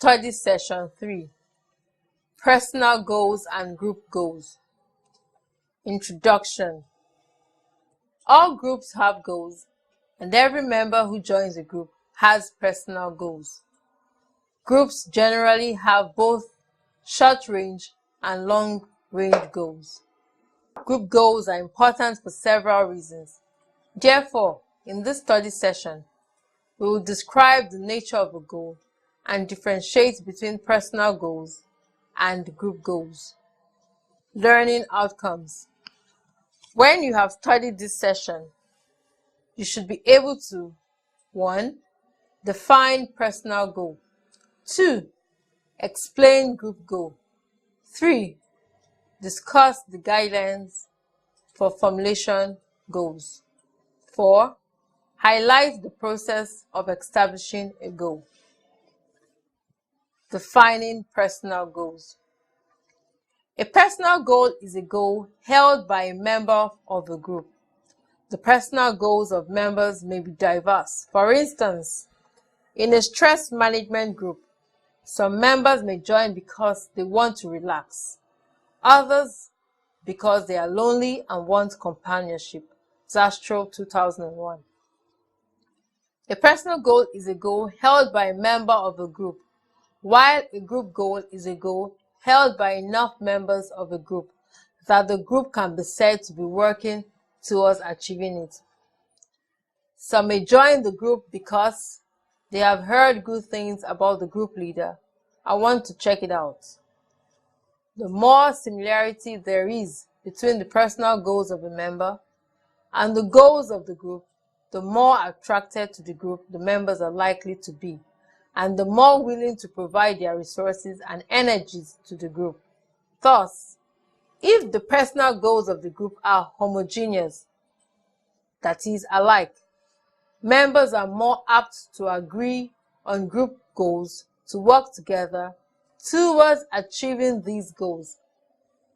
Study Session 3, Personal Goals and Group Goals. Introduction. All groups have goals, and every member who joins a group has personal goals. Groups generally have both short-range and long-range goals. Group goals are important for several reasons. Therefore, in this study session, we will describe the nature of a goal and differentiate between personal goals and group goals. Learning outcomes. When you have studied this session, you should be able to 1. Define personal goal. 2. Explain group goal. 3. Discuss the guidelines for formulation goals. 4. Highlight the process of establishing a goal. Defining personal goals. A personal goal is a goal held by a member of a group. The personal goals of members may be diverse. For instance, in a stress management group, some members may join because they want to relax, others because they are lonely and want companionship. Zastro 2001. A personal goal is a goal held by a member of a group, while a group goal is a goal held by enough members of a group that the group can be said to be working towards achieving it. Some may join the group because they have heard good things about the group leader and want to check it out. The more similarity there is between the personal goals of a member and the goals of the group, the more attracted to the group the members are likely to be, and the more willing to provide their resources and energies to the group. Thus, if the personal goals of the group are homogeneous, that is, alike, members are more apt to agree on group goals, to work together towards achieving these goals,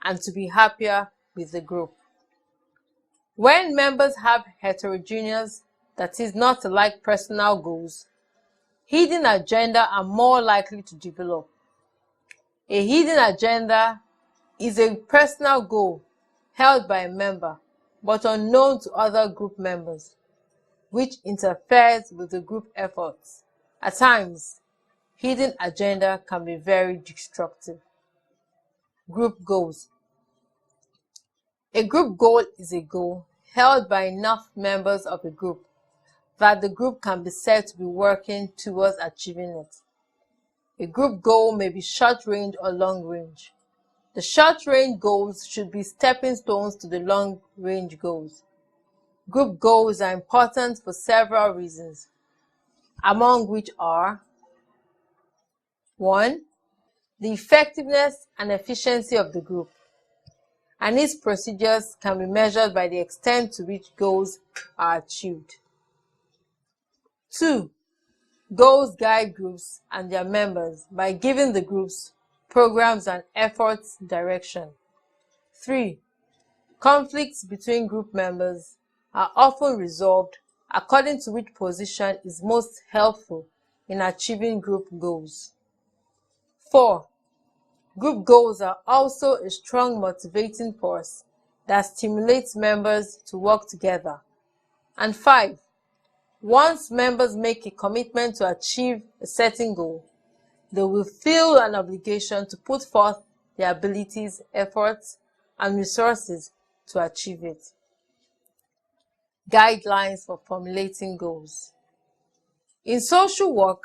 and to be happier with the group. When members have heterogeneous, that is, not alike personal goals, hidden agenda are more likely to develop. A hidden agenda is a personal goal held by a member but unknown to other group members, which interferes with the group efforts. At times, hidden agenda can be very destructive. Group goals. A group goal is a goal held by enough members of a group that the group can be said to be working towards achieving it. A group goal may be short-range or long-range. The short-range goals should be stepping stones to the long-range goals. Group goals are important for several reasons, among which are 1. The effectiveness and efficiency of the group, and its procedures can be measured by the extent to which goals are achieved. 2. Goals guide groups and their members by giving the groups programs and efforts direction. 3. Conflicts between group members are often resolved according to which position is most helpful in achieving group goals. 4. Group goals are also a strong motivating force that stimulates members to work together. And 5. Once members make a commitment to achieve a certain goal, they will feel an obligation to put forth their abilities, efforts, and resources to achieve it. Guidelines for formulating goals. In social work,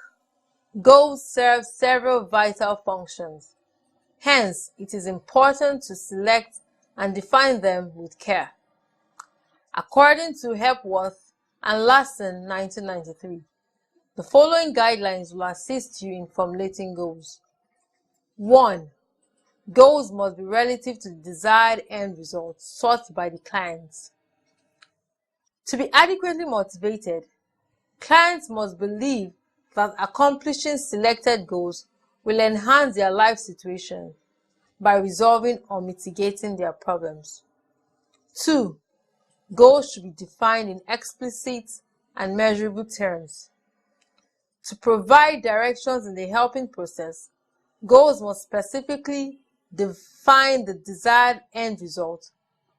goals serve several vital functions. Hence, it is important to select and define them with care. According to Hepworth and Larson 1993, the following guidelines will assist you in formulating goals. 1. Goals must be relative to the desired end result sought by the clients. To be adequately motivated, clients must believe that accomplishing selected goals will enhance their life situation by resolving or mitigating their problems. 2. Goals should be defined in explicit and measurable terms. To provide directions in the helping process, goals must specifically define the desired end result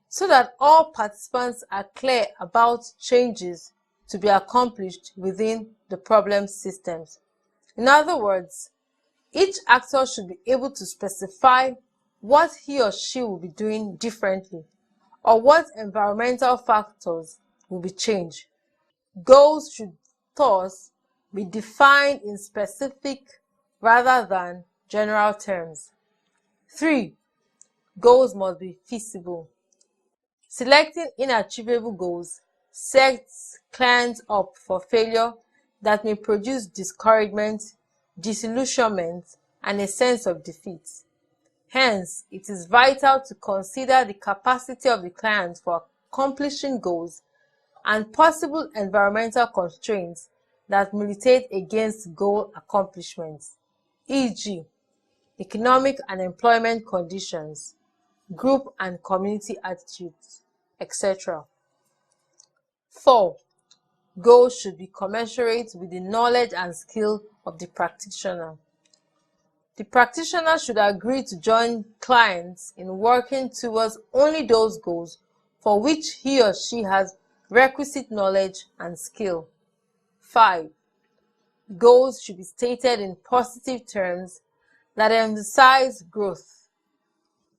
so that all participants are clear about changes to be accomplished within the problem systems. In other words, each actor should be able to specify what he or she will be doing differently or what environmental factors will be changed. Goals should thus be defined in specific rather than general terms. 3. Goals must be feasible. Selecting inachievable goals sets clients up for failure that may produce discouragement, disillusionment, and a sense of defeat. Hence, it is vital to consider the capacity of the client for accomplishing goals and possible environmental constraints that militate against goal accomplishments, e.g., economic and employment conditions, group and community attitudes, etc. 4. Goals should be commensurate with the knowledge and skill of the practitioner. The practitioner should agree to join clients in working towards only those goals for which he or she has requisite knowledge and skill. 5. Goals should be stated in positive terms that emphasize growth.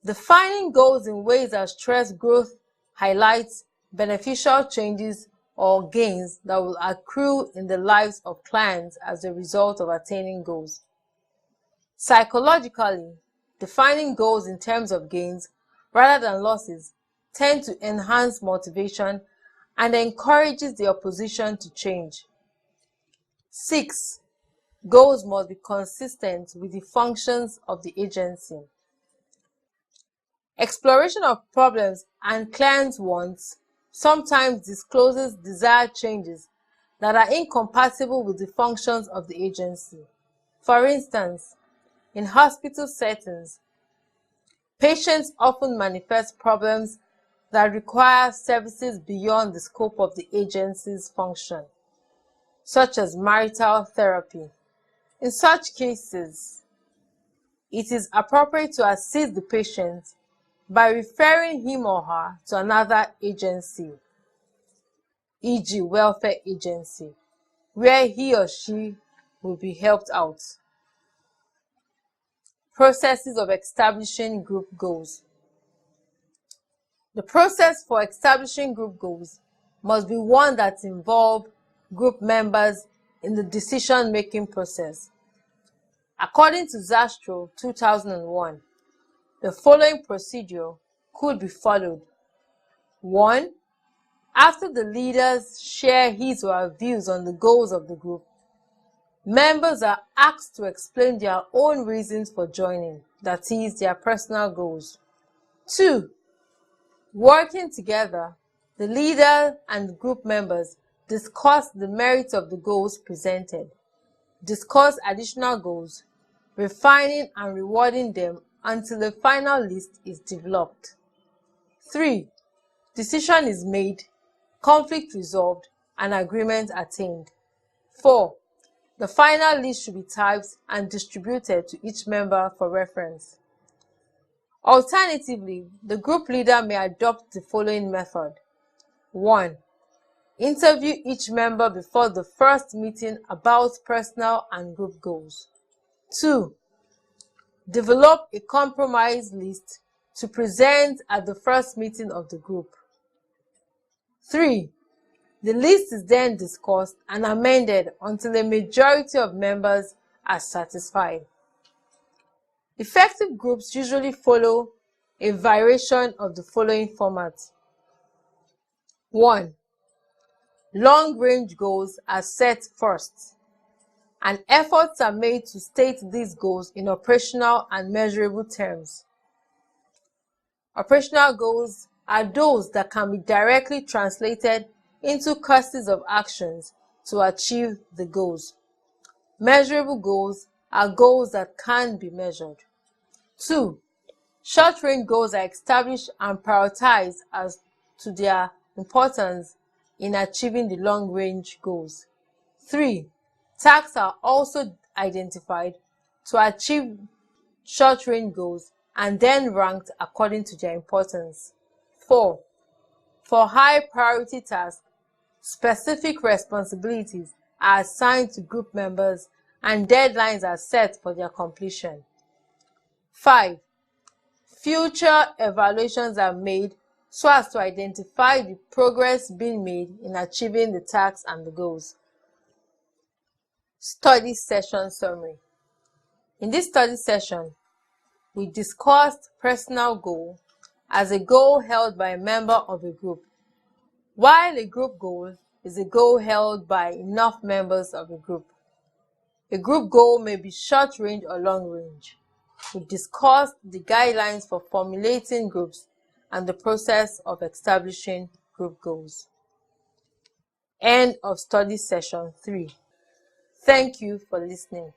Defining goals in ways that stress growth highlights beneficial changes or gains that will accrue in the lives of clients as a result of attaining goals. Psychologically, defining goals in terms of gains rather than losses tend to enhance motivation and encourages the opposition to change. 6. Goals must be consistent with the functions of the agency. Exploration of problems and clients' wants sometimes discloses desired changes that are incompatible with the functions of the agency. For instance, in hospital settings, patients often manifest problems that require services beyond the scope of the agency's function, such as marital therapy. In such cases, it is appropriate to assist the patient by referring him or her to another agency, e.g., welfare agency, where he or she will be helped out. Processes of establishing group goals. The process for establishing group goals must be one that involves group members in the decision-making process. According to Zastro 2001, the following procedure could be followed. 1. After the leaders share his or her views on the goals of the group, members are asked to explain their own reasons for joining, that is, their personal goals. 2. Working together, the leader and group members discuss the merits of the goals presented, discuss additional goals, refining and rewarding them until a final list is developed. 3. Decision is made, conflict resolved, and agreement attained. 4. The final list should be typed and distributed to each member for reference. Alternatively, the group leader may adopt the following method. 1. Interview each member before the first meeting about personal and group goals. 2. Develop a compromise list to present at the first meeting of the group. 3. The list is then discussed and amended until a majority of members are satisfied. Effective groups usually follow a variation of the following format. 1. Long-range goals are set first, and efforts are made to state these goals in operational and measurable terms. Operational goals are those that can be directly translated into courses of actions to achieve the goals. Measurable goals are goals that can be measured. 2. Short-range goals are established and prioritized as to their importance in achieving the long-range goals. 3. Tasks are also identified to achieve short-range goals and then ranked according to their importance. 4. For high-priority tasks, specific responsibilities are assigned to group members and deadlines are set for their completion. 5. Future evaluations are made so as to identify the progress being made in achieving the tasks and the goals. Study session summary. In this study session, we discussed personal goal as a goal held by a member of a group, while a group goal is a goal held by enough members of a group. A group goal may be short range or long range. We discussed the guidelines for formulating groups and the process of establishing group goals. End of study session 3. Thank you for listening.